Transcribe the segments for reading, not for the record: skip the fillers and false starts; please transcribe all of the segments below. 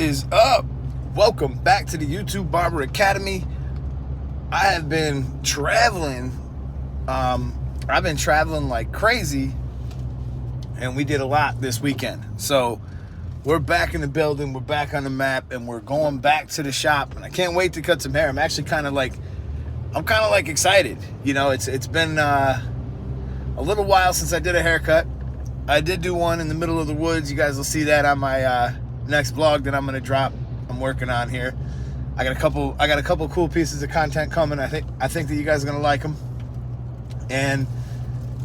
is up? Welcome back to the YouTube Barber Academy. I have been traveling. I've been traveling like crazy, and we did a lot this weekend. So we're back in the building, we're back on the map, and we're going back to the shop. And I can't wait to cut some hair. I'm actually kind of like excited. You know, it's been a little while since I did a haircut. I did do one in the middle of the woods. You guys will see that on my next vlog that I'm gonna drop. I'm working on here. I got a couple cool pieces of content coming. I think that you guys are gonna like them. And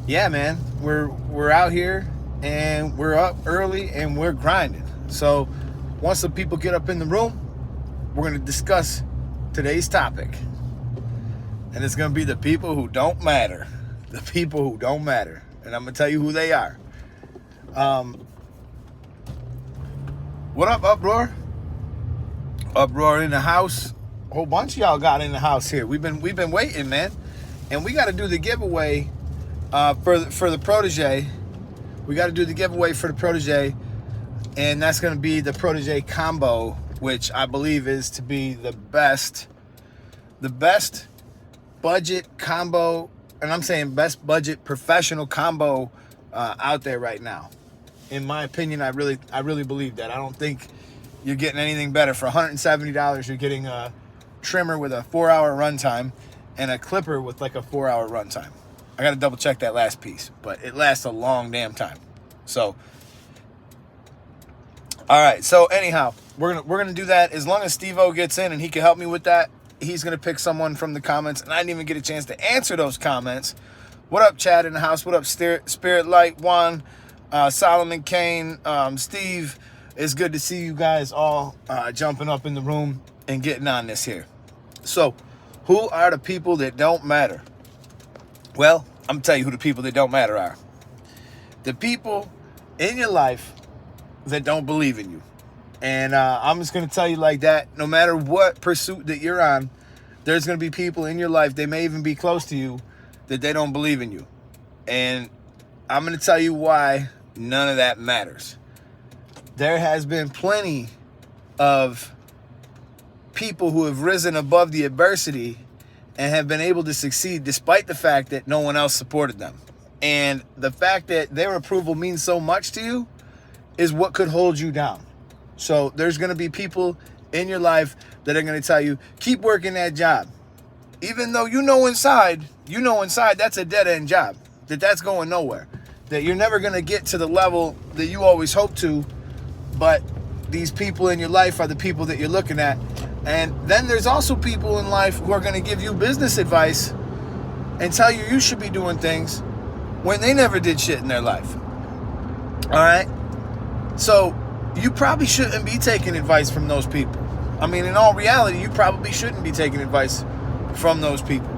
yeah, man, we're out here and we're up early and we're grinding. So once the people get up in the room, we're gonna discuss today's topic. And it's gonna be the people who don't matter. The people who don't matter. And I'm gonna tell you who they are. What up, Uproar? Uproar in the house. A whole bunch of y'all got in the house here. We've been waiting, man. And we got to do the giveaway for the protege. We got to do the giveaway for the protege, and that's going to be the protege combo, which I believe is to be the best budget combo, and I'm saying best budget professional combo out there right now. In my opinion, I really believe that. I don't think you're getting anything better. For $170, you're getting a trimmer with a 4-hour runtime and a clipper with like a 4-hour runtime. I got to double check that last piece, but it lasts a long damn time. So, all right. So anyhow, we're gonna do that. As long as Steve-O gets in and he can help me with that, he's gonna pick someone from the comments, and I didn't even get a chance to answer those comments. What up, Chad in the house? What up, Spirit Light One, Solomon Kane, Steve? It's good to see you guys all jumping up in the room and getting on this here. So, who are the people that don't matter? Well, I'm going to tell you who the people that don't matter are. The people in your life that don't believe in you. And I'm just going to tell you like that. No matter what pursuit that you're on, there's going to be people in your life, they may even be close to you, that they don't believe in you. And I'm going to tell you why none of that matters. There has been plenty of people who have risen above the adversity and have been able to succeed despite the fact that no one else supported them. And the fact that their approval means so much to you is what could hold you down. So there's going to be people in your life that are going to tell you, keep working that job. Even though you know inside that's a dead-end job, that's going nowhere, that you're never going to get to the level that you always hope to. But these people in your life are the people that you're looking at. And then there's also people in life who are going to give you business advice and tell you you should be doing things when they never did shit in their life. All right? So you probably shouldn't be taking advice from those people. I mean, in all reality, you probably shouldn't be taking advice from those people.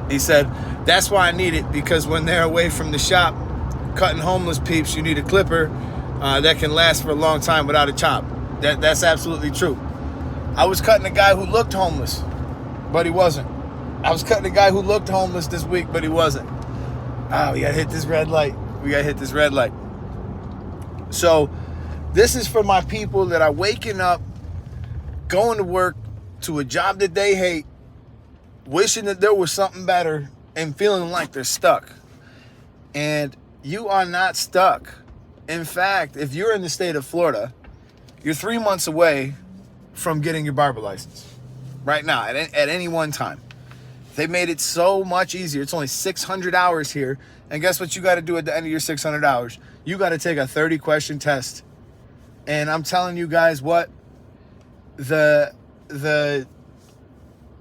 He said, that's why I need it, because when they're away from the shop cutting homeless peeps, you need a clipper that can last for a long time without a chop. That's absolutely true. I was cutting a guy who looked homeless, but he wasn't. I was cutting a guy who looked homeless this week, but he wasn't. We gotta hit this red light. So this is for my people that are waking up, going to work to a job that they hate, wishing that there was something better, and feeling like they're stuck. And you are not stuck. In fact, if you're in the state of Florida, you're 3 months away from getting your barber license. Right now, at any one time. They made it so much easier. It's only 600 hours here. And guess what you got to do at the end of your 600 hours? You got to take a 30-question test. And I'm telling you guys what, the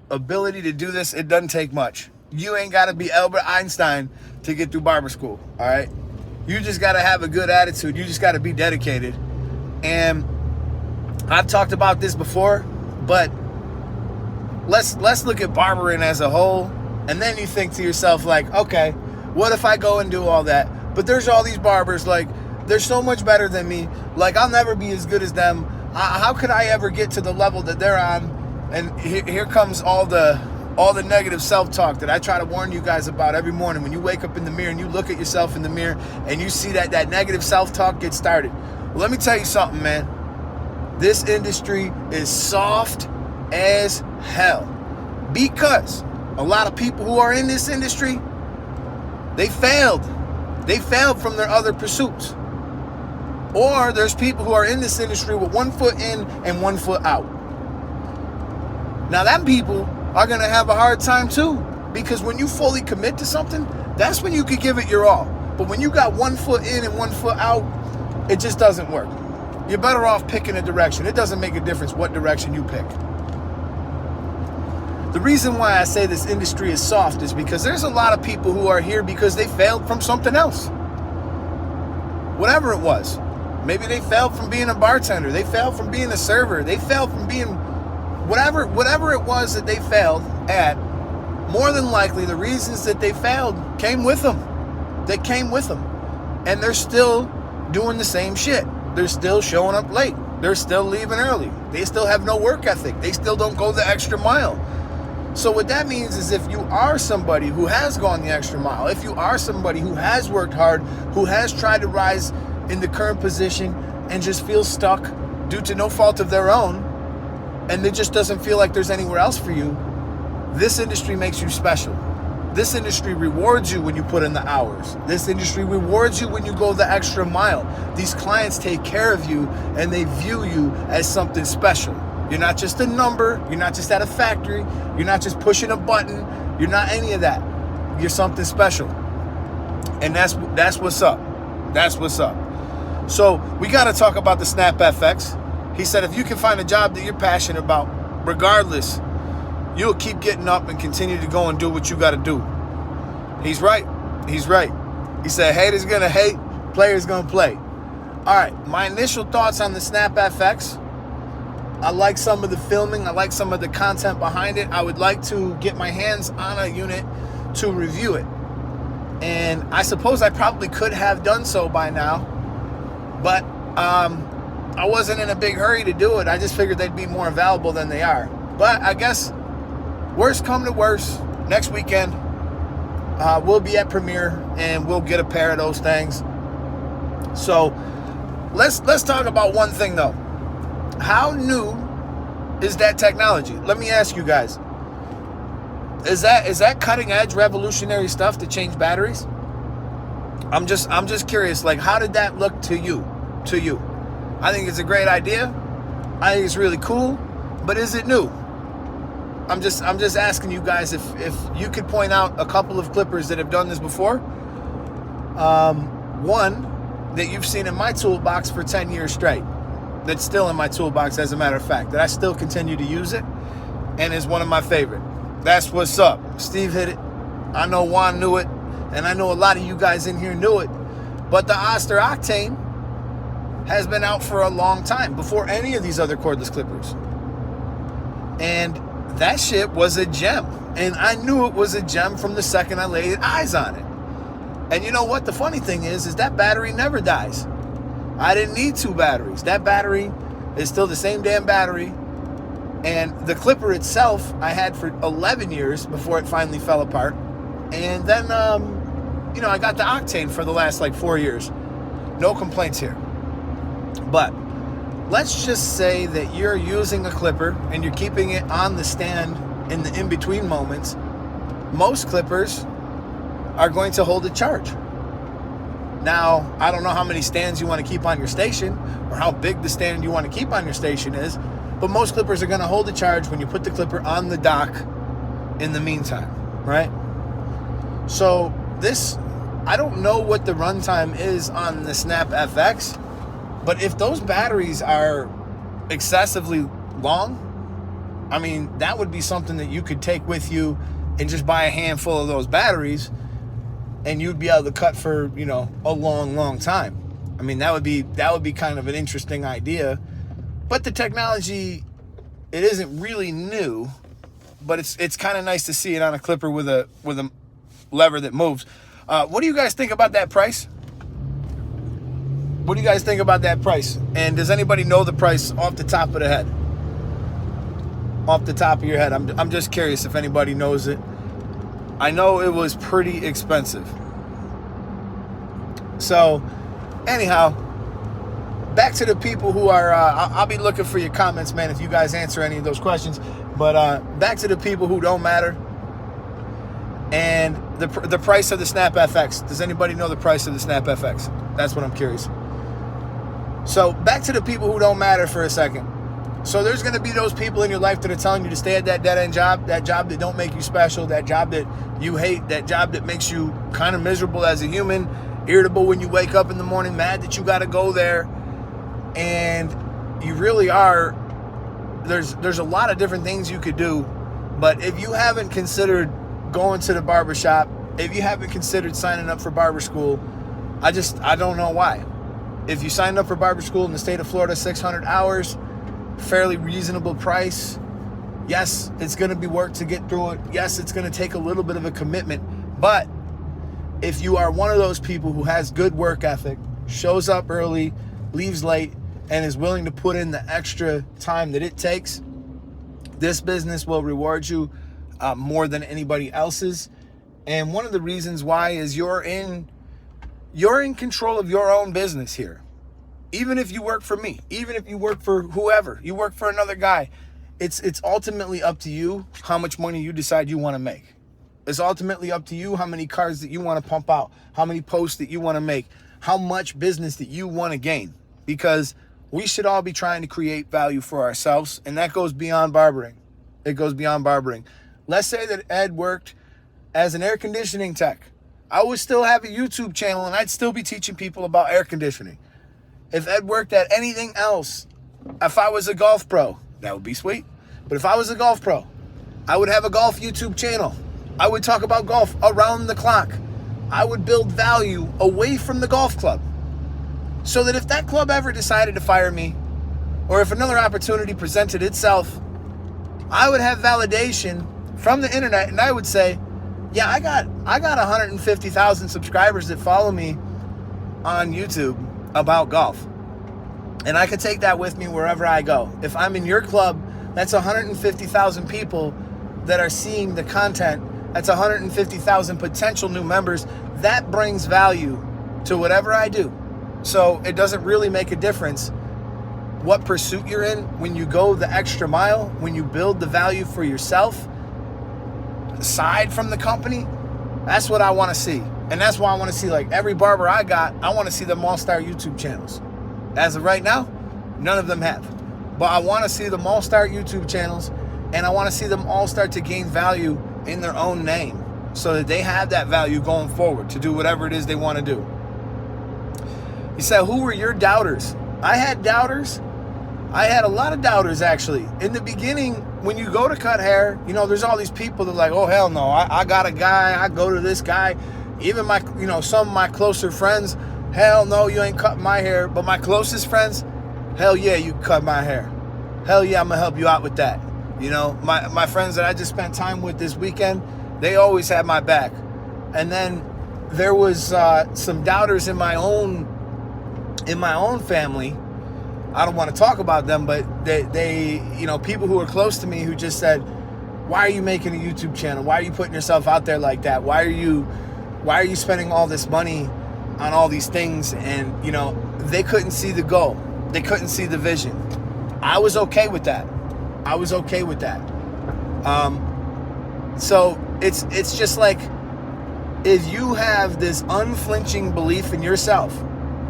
ability to do this, it doesn't take much. You ain't got to be Albert Einstein to get through barber school, all right? You just got to have a good attitude. You just got to be dedicated. And I've talked about this before, but let's look at barbering as a whole. And then you think to yourself, like, okay, what if I go and do all that? But there's all these barbers, like, they're so much better than me. Like, I'll never be as good as them. How could I ever get to the level that they're on? And here comes all the negative self-talk that I try to warn you guys about every morning. When you wake up in the mirror and you look at yourself in the mirror and you see that negative self-talk get started. Well, let me tell you something, man. This industry is soft as hell because a lot of people who are in this industry, they failed. They failed from their other pursuits. Or there's people who are in this industry with 1 foot in and 1 foot out. Now, them people are going to have a hard time too, because when you fully commit to something, that's when you could give it your all. But when you got 1 foot in and 1 foot out, it just doesn't work. You're better off picking a direction. It doesn't make a difference what direction you pick. The reason why I say this industry is soft is because there's a lot of people who are here because they failed from something else. Whatever it was. Maybe they failed from being a bartender. They failed from being a server. They failed from being whatever it was that they failed at. More than likely, the reasons that they failed came with them. They came with them. And they're still doing the same shit. They're still showing up late. They're still leaving early. They still have no work ethic. They still don't go the extra mile. So what that means is if you are somebody who has gone the extra mile, if you are somebody who has worked hard, who has tried to rise in the current position and just feels stuck due to no fault of their own, and it just doesn't feel like there's anywhere else for you, this industry makes you special. This industry rewards you when you put in the hours. This industry rewards you when you go the extra mile. These clients take care of you and they view you as something special. You're not just a number. You're not just at a factory. You're not just pushing a button. You're not any of that. You're something special. And that's what's up. That's what's up. So we got to talk about the Snap FX. He said if you can find a job that you're passionate about, regardless, you'll keep getting up and continue to go and do what you got to do. He's right. He's right. He said haters going to hate, players going to play. All right, my initial thoughts on the Snap FX. I like some of the filming. I like some of the content behind it. I would like to get my hands on a unit to review it. And I suppose I probably could have done so by now. But I wasn't in a big hurry to do it. I just figured they'd be more valuable than they are. But I guess worst come to worst, next weekend we'll be at Premiere and we'll get a pair of those things. So let's talk about one thing though. How new is that technology? Let me ask you guys. Is that cutting edge, revolutionary stuff to change batteries? I'm just curious. Like, how did that look to you? I think it's a great idea. I think it's really cool. But is it new? I'm just asking you guys if you could point out a couple of clippers that have done this before. One that you've seen in my toolbox for 10 years straight. That's still in my toolbox, as a matter of fact, that I still continue to use it and is one of my favorite. That's what's up. Steve hit it. I know Juan knew it, and I know a lot of you guys in here knew it. But the Oster Octane has been out for a long time, before any of these other cordless clippers. And that shit was a gem. And I knew it was a gem from the second I laid eyes on it. And you know what? The funny thing is that battery never dies. I didn't need 2 batteries. That battery is still the same damn battery. And the clipper itself I had for 11 years before it finally fell apart. And then, I got the Octane for the last 4 years. No complaints here. But let's just say that you're using a clipper and you're keeping it on the stand in the in-between moments. Most clippers are going to hold a charge. Now, I don't know how many stands you want to keep on your station or how big the stand you want to keep on your station is, but most clippers are going to hold a charge when you put the clipper on the dock in the meantime, right? So this, I don't know what the runtime is on the Snap FX, but if those batteries are excessively long, I mean, that would be something that you could take with you and just buy a handful of those batteries and you'd be able to cut for, a long, long time. I mean, that would be kind of an interesting idea. But the technology, it isn't really new, but it's kind of nice to see it on a clipper with a lever that moves. What do you guys think about that price? What do you guys think about that price? And does anybody know the price off the top of the head? Off the top of your head, I'm just curious if anybody knows it. I know it was pretty expensive. So, anyhow, back to the people who are, I'll be looking for your comments, man, if you guys answer any of those questions. But back to the people who don't matter. And the price of the Snap FX. Does anybody know the price of the Snap FX? That's what I'm curious. So back to the people who don't matter for a second. So there's going to be those people in your life that are telling you to stay at that dead-end job, that job that don't make you special, that job that you hate, that job that makes you kind of miserable as a human, irritable when you wake up in the morning, mad that you got to go there. And you really are, there's a lot of different things you could do. But if you haven't considered going to the barber shop, if you haven't considered signing up for barber school, I don't know why. If you signed up for barber school in the state of Florida, 600 hours, fairly reasonable price. Yes, it's going to be work to get through it. Yes, it's going to take a little bit of a commitment. But if you are one of those people who has good work ethic, shows up early, leaves late, and is willing to put in the extra time that it takes, this business will reward you more than anybody else's. And one of the reasons why is you're in control of your own business here. Even if you work for me, even if you work for whoever, you work for another guy, it's ultimately up to you how much money you decide you want to make. It's ultimately up to you how many cars that you want to pump out, how many posts that you want to make, how much business that you want to gain. Because we should all be trying to create value for ourselves, and that goes beyond barbering. It goes beyond barbering. Let's say that Ed worked as an air conditioning tech. I would still have a YouTube channel, and I'd still be teaching people about air conditioning. If Ed worked at anything else, if I was a golf pro, that would be sweet. But if I was a golf pro, I would have a golf YouTube channel. I would talk about golf around the clock. I would build value away from the golf club. So that if that club ever decided to fire me, or if another opportunity presented itself, I would have validation from the internet, and I would say, yeah, I got 150,000 subscribers that follow me on YouTube about golf. And I could take that with me wherever I go. If I'm in your club, that's 150,000 people that are seeing the content. That's 150,000 potential new members. That brings value to whatever I do. So it doesn't really make a difference what pursuit you're in. When you go the extra mile, when you build the value for yourself, aside from the company, that's what I want to see. And that's why I want to see, like, every barber I want to see them all start YouTube channels. As of right now, none of them have. But I want to see them all start YouTube channels, and I want to see them all start to gain value in their own name so that they have that value going forward to do whatever it is they want to do. He said, who were your doubters? I had doubters. I had a lot of doubters, actually. In the beginning, when you go to cut hair, there's all these people that are like, oh, hell no, I got a guy, I go to this guy. Even some of my closer friends, hell no, you ain't cutting my hair. But my closest friends, hell yeah, you cut my hair. Hell yeah, I'm going to help you out with that. My friends that I just spent time with this weekend, they always had my back. And then there was some doubters in my own family. I don't want to talk about them, but they people who are close to me who just said, why are you making a YouTube channel? Why are you putting yourself out there like that? Why are you spending all this money on all these things? And, they couldn't see the goal. They couldn't see the vision. I was okay with that. So it's just like, if you have this unflinching belief in yourself,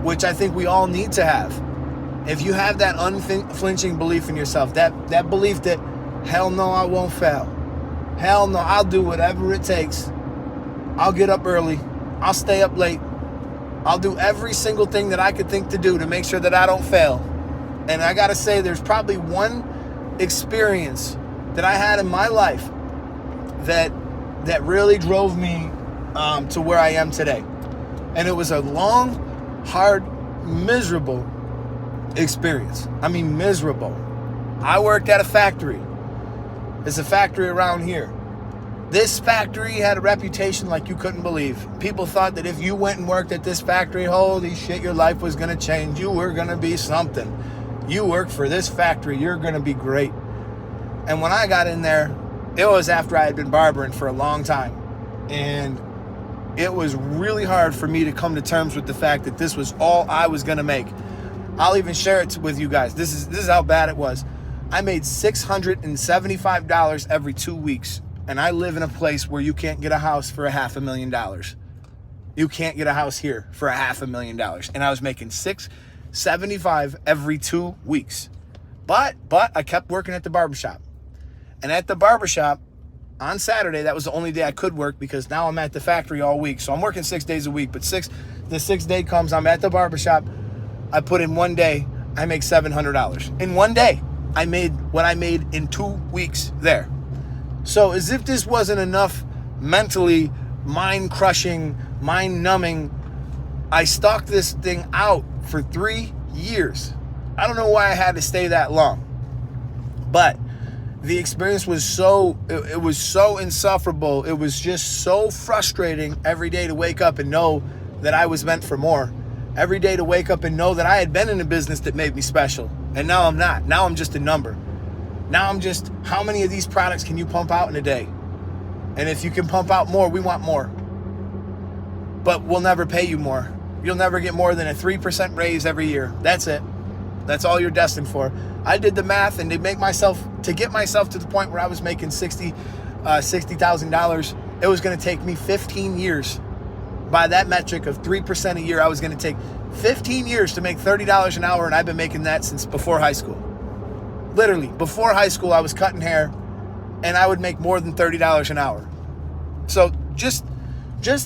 which I think we all need to have, if you have that unflinching belief in yourself, that belief that, hell no, I won't fail. Hell no, I'll do whatever it takes. I'll get up early. I'll stay up late. I'll do every single thing that I could think to do to make sure that I don't fail. And I got to say, there's probably one experience that I had in my life that really drove me to where I am today. And it was a long, hard, miserable experience. I mean, miserable. I worked at a factory. It's a factory around here. This factory had a reputation like you couldn't believe. People thought that if you went and worked at this factory, holy shit, your life was going to change. You were going to be something. You work for this factory, you're going to be great. And when I got in there, it was after I had been barbering for a long time. And it was really hard for me to come to terms with the fact that this was all I was going to make. I'll even share it with you guys. This is how bad it was. I made $675 every 2 weeks, and I live in a place where you can't get a house for $500,000. You can't get a house here for $500,000, and I was making $675 every 2 weeks. But I kept working at the barbershop, and at the barbershop on Saturday, that was the only day I could work because now I'm at the factory all week. So I'm working 6 days a week, but the sixth day comes, I'm at the barbershop. I put in 1 day, I make $700. In 1 day, I made what I made in 2 weeks there. So as if this wasn't enough mentally mind-crushing, mind-numbing, I stuck this thing out for 3 years. I don't know why I had to stay that long, but the experience was it was so insufferable. It was just so frustrating every day to wake up and know that I was meant for more. Every day to wake up and know that I had been in a business that made me special. And now I'm not. Now I'm just a number. Now I'm just, how many of these products can you pump out in a day? And if you can pump out more, we want more. But we'll never pay you more. You'll never get more than a 3% raise every year. That's it. That's all you're destined for. I did the math, and to get myself to the point where I was making $60,000, it was going to take me 15 years. By that metric of 3% a year, I was going to take 15 years to make $30 an hour, and I've been making that since before high school. Literally, before high school, I was cutting hair, and I would make more than $30 an hour. So just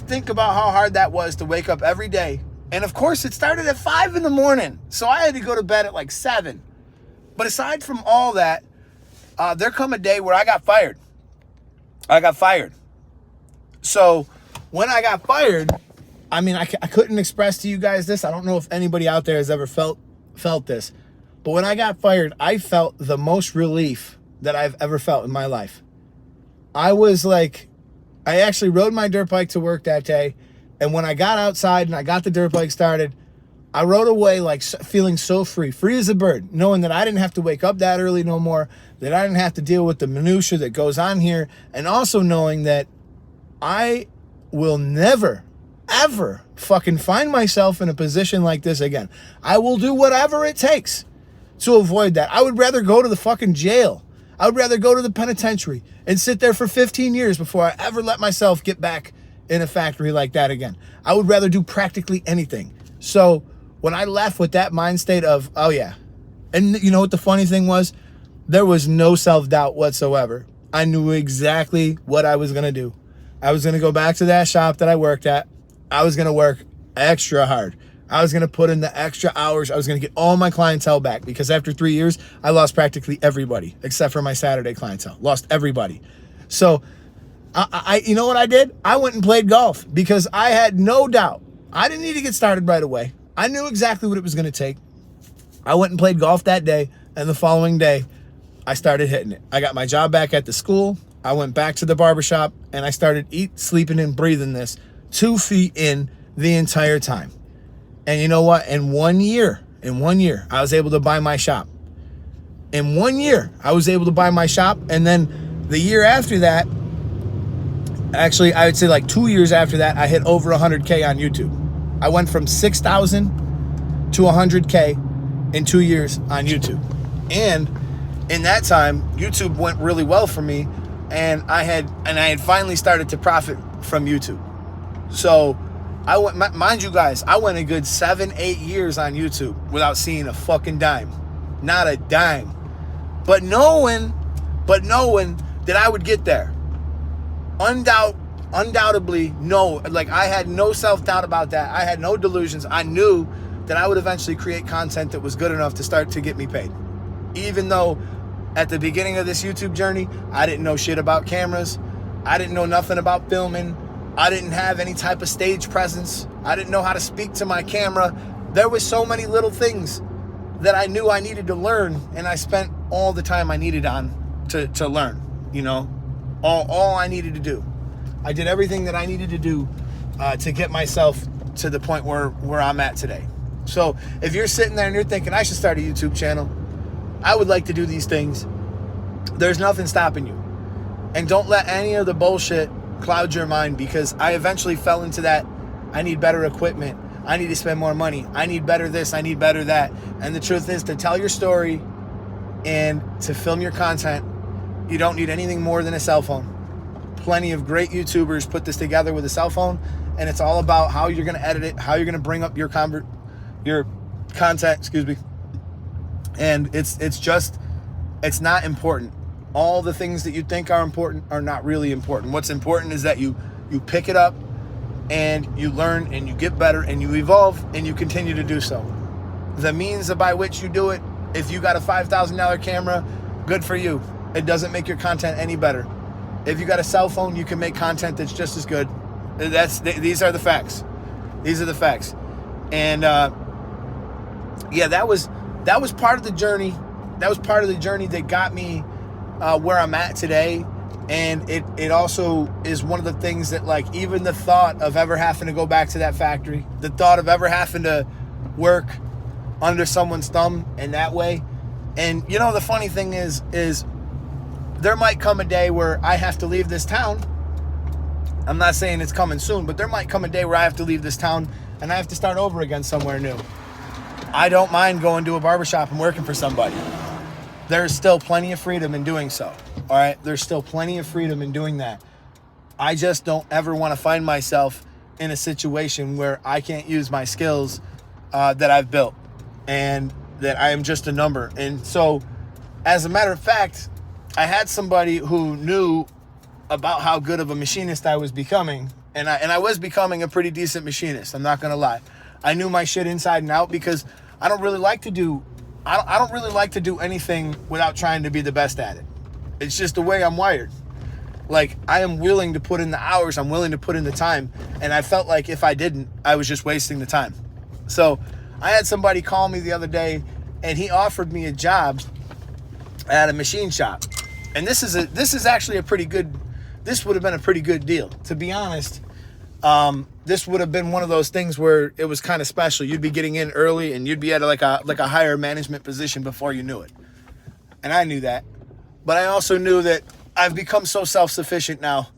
think about how hard that was to wake up every day. And of course, it started at 5 in the morning. So I had to go to bed at like 7. But aside from all that, there come a day where I got fired. So when I got fired, I mean, I couldn't express to you guys this. I don't know if anybody out there has ever felt this. But when I got fired, I felt the most relief that I've ever felt in my life. I was like, I actually rode my dirt bike to work that day. And when I got outside and I got the dirt bike started, I rode away like feeling so free as a bird, knowing that I didn't have to wake up that early no more, that I didn't have to deal with the minutia that goes on here, and also knowing that I will never, ever fucking find myself in a position like this again. I will do whatever it takes to avoid that. I would rather go to the fucking jail. I would rather go to the penitentiary and sit there for 15 years before I ever let myself get back in a factory like that again. I would rather do practically anything. So when I left with that mind state of, oh yeah, and you know what the funny thing was? There was no self-doubt whatsoever. I knew exactly what I was going to do. I was going to go back to that shop that I worked at. I was going to work extra hard. I was going to put in the extra hours. I was going to get all my clientele back, because after 3 years, I lost practically everybody except for my Saturday clientele. Lost everybody. So I you know what I did? I went and played golf because I had no doubt. I didn't need to get started right away. I knew exactly what it was going to take. I went and played golf that day, and the following day, I started hitting it. I got my job back at the school. I went back to the barbershop, and I started sleeping, and breathing this 2 feet in the entire time. And you know what? In 1 year, I was able to buy my shop. In 1 year, I was able to buy my shop. And then the year after that, actually, I would say like 2 years after that, I hit over 100K on YouTube. I went from 6,000 to 100K in 2 years on YouTube. And in that time, YouTube went really well for me. And I had finally started to profit from YouTube. So I went, mind you guys, I went a good 7-8 years on YouTube without seeing a fucking dime. Not a dime. But knowing that I would get there. Undoubtedly, no. Like, I had no self-doubt about that. I had no delusions. I knew that I would eventually create content that was good enough to start to get me paid. Even though at the beginning of this YouTube journey, I didn't know shit about cameras. I didn't know nothing about filming. I didn't have any type of stage presence. I didn't know how to speak to my camera. There was so many little things that I knew I needed to learn, and I spent all the time I needed on to learn, you know, all I needed to do. I did everything that I needed to do to get myself to the point where I'm at today. So if you're sitting there and you're thinking, I should start a YouTube channel, I would like to do these things, there's nothing stopping you. And don't let any of the bullshit cloud your mind, because I eventually fell into that. I need better equipment. I need to spend more money. I need better this. I need better that. And the truth is, to tell your story and to film your content, you don't need anything more than a cell phone. Plenty of great YouTubers put this together with a cell phone, and it's all about how you're going to edit it, how you're going to bring up your content, and it's not important. All the things that you think are important are not really important. What's important is that you pick it up and you learn and you get better and you evolve and you continue to do so. The means by which you do it, if you got a $5,000 camera, good for you. It doesn't make your content any better. If you got a cell phone, you can make content that's just as good. These are the facts. These are the facts. And yeah, that was part of the journey. That was part of the journey that got me where I'm at today. And it also is one of the things that, like, even the thought of ever having to go back to that factory, the thought of ever having to work under someone's thumb in that way. And you know, the funny thing is there might come a day where I have to leave this town. I'm not saying it's coming soon, but there might come a day where I have to leave this town and I have to start over again somewhere new. I don't mind going to a barbershop and working for somebody. There's still plenty of freedom in doing so. All right. There's still plenty of freedom in doing that. I just don't ever want to find myself in a situation where I can't use my skills that I've built and that I am just a number. And so, as a matter of fact, I had somebody who knew about how good of a machinist I was becoming. And I was becoming a pretty decent machinist. I'm not going to lie. I knew my shit inside and out because I don't really like to do anything without trying to be the best at it. It's just the way I'm wired. Like, I am willing to put in the hours. I'm willing to put in the time. And I felt like if I didn't, I was just wasting the time. So I had somebody call me the other day and he offered me a job at a machine shop. And this is actually this would have been a pretty good deal. To be honest, this would have been one of those things where it was kind of special. You'd be getting in early and you'd be at like a higher management position before you knew it. And I knew that. But I also knew that I've become so self-sufficient now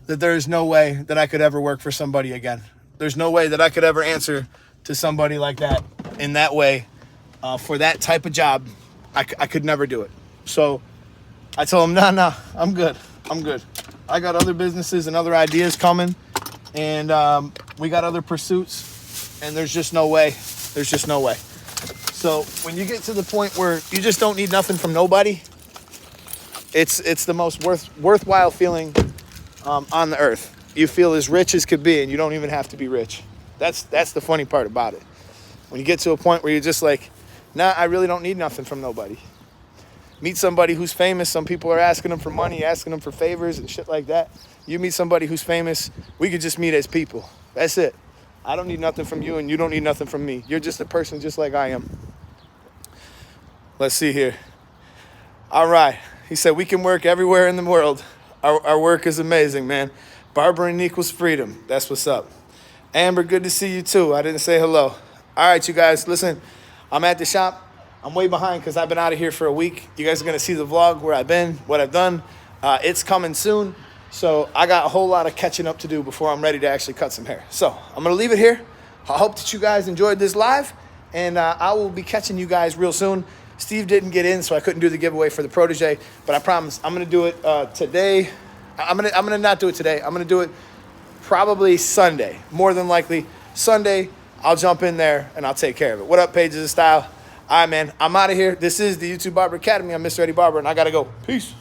that there is no way that I could ever work for somebody again. There's no way that I could ever answer to somebody like that in that way for that type of job. I could never do it. So I told him, nah, I'm good. I got other businesses and other ideas coming, and we got other pursuits, and there's just no way. So when you get to the point where you just don't need nothing from nobody, it's the most worthwhile feeling on the earth. You feel as rich as could be, and you don't even have to be rich. That's the funny part about it. When you get to a point where you're just like, nah, I really don't need nothing from nobody. Meet somebody who's famous. Some people are asking them for money, asking them for favors and shit like that. You meet somebody who's famous, we could just meet as people. That's it. I don't need nothing from you, and you don't need nothing from me. You're just a person just like I am. Let's see here. All right. He said, we can work everywhere in the world. Our work is amazing, man. Barbering equals freedom. That's what's up. Amber, good to see you too. I didn't say hello. All right, you guys, listen, I'm at the shop. I'm way behind because I've been out of here for a week. You guys are going to see the vlog where I've been, what I've done. It's coming soon. So I got a whole lot of catching up to do before I'm ready to actually cut some hair. So I'm going to leave it here. I hope that you guys enjoyed this live. And I will be catching you guys real soon. Steve didn't get in, so I couldn't do the giveaway for the protege. But I promise I'm going to do it today. I'm gonna not do it today. I'm going to do it probably Sunday. More than likely Sunday, I'll jump in there and I'll take care of it. What up, Pages of Style? All right, man, I'm out of here. This is the YouTube Barber Academy. I'm Mr. Eddie Barber, and I got to go. Peace.